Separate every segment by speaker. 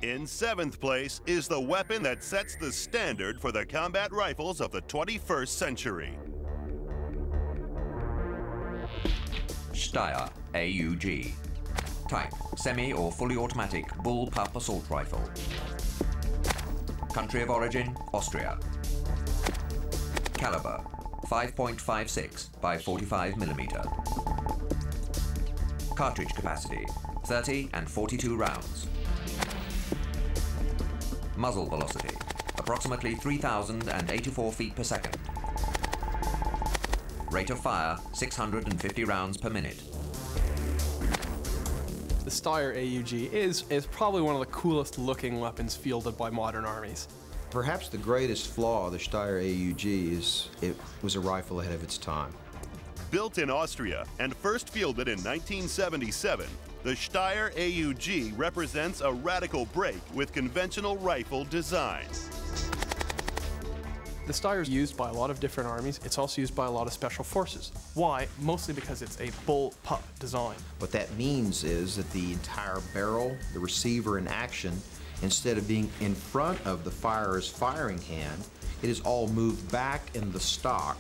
Speaker 1: In 7th place is the weapon that sets the standard for the combat rifles of the 21st century.
Speaker 2: Steyr AUG. Type, semi or fully automatic bullpup assault rifle. Country of origin, Austria. Caliber, 5.56 by 45 millimeter. Cartridge capacity, 30 and 42 rounds. Muzzle velocity, approximately 3,084 feet per second. Rate of fire, 650 rounds per minute.
Speaker 3: The Steyr AUG is probably one of the coolest looking weapons fielded by modern armies.
Speaker 4: Perhaps the greatest flaw of the Steyr AUG is it was a rifle ahead of its time.
Speaker 1: Built in Austria and first fielded in 1977, the Steyr AUG represents a radical break with conventional rifle design.
Speaker 3: The Steyr is used by a lot of different armies. It's also used by a lot of special forces. Why? Mostly because it's a bullpup design.
Speaker 4: What that means is that the entire barrel, the receiver in action, instead of being in front of the firer's firing hand, it is all moved back in the stock.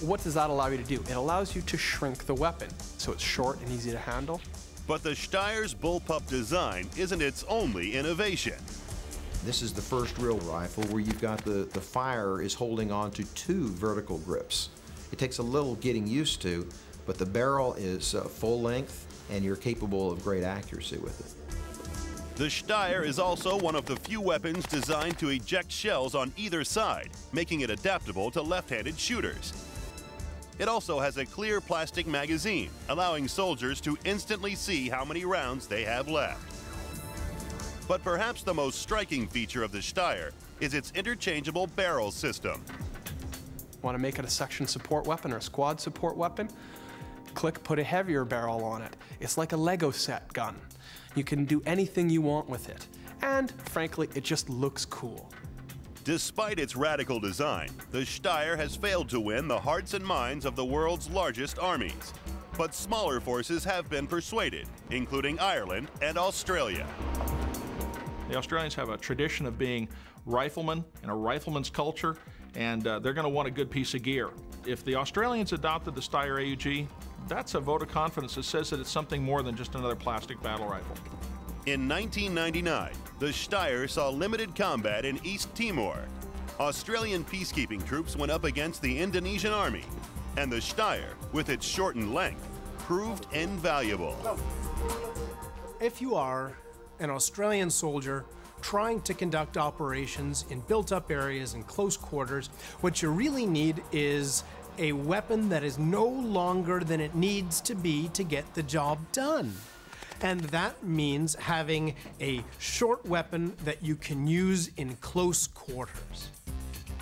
Speaker 3: What does that allow you to do? It allows you to shrink the weapon, so it's short and easy to handle.
Speaker 1: But the Steyr's bullpup design isn't its only innovation.
Speaker 4: This is the first real rifle where you've got the fire is holding on to 2 vertical grips. It takes a little getting used to, but the barrel is full length and you're capable of great accuracy with it.
Speaker 1: The Steyr is also one of the few weapons designed to eject shells on either side, making it adaptable to left-handed shooters. It also has a clear plastic magazine, allowing soldiers to instantly see how many rounds they have left. But perhaps the most striking feature of the Steyr is its interchangeable barrel system.
Speaker 3: Want to make it a section support weapon or a squad support weapon? Click, put a heavier barrel on it. It's like a Lego set gun. You can do anything you want with it. And frankly, it just looks cool.
Speaker 1: Despite its radical design, the Steyr has failed to win the hearts and minds of the world's largest armies. But smaller forces have been persuaded, including Ireland and Australia.
Speaker 5: The Australians have a tradition of being riflemen and a rifleman's culture, and they're going to want a good piece of gear. If the Australians adopted the Steyr AUG, that's a vote of confidence that says that it's something more than just another plastic battle rifle.
Speaker 1: In 1999, the Steyr saw limited combat in East Timor. Australian peacekeeping troops went up against the Indonesian army, and the Steyr, with its shortened length, proved invaluable.
Speaker 6: If you are an Australian soldier trying to conduct operations in built-up areas in close quarters, what you really need is a weapon that is no longer than it needs to be to get the job done. And that means having a short weapon that you can use in close quarters.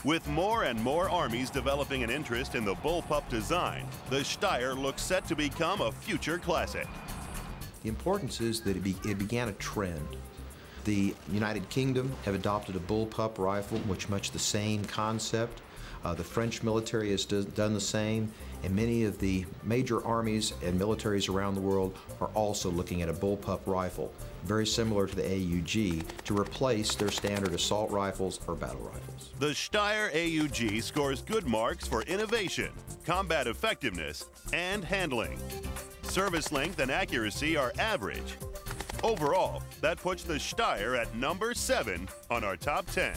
Speaker 1: With more and more armies developing an interest in the bullpup design, the Steyr looks set to become a future classic.
Speaker 4: The importance is that it began a trend. The United Kingdom have adopted a bullpup rifle, which much the same concept. The French military has done the same, and many of the major armies and militaries around the world are also looking at a bullpup rifle, very similar to the AUG, to replace their standard assault rifles or battle rifles.
Speaker 1: The Steyr AUG scores good marks for innovation, combat effectiveness, and handling. Service length and accuracy are average. Overall, that puts the Steyr at number 7 on our top 10.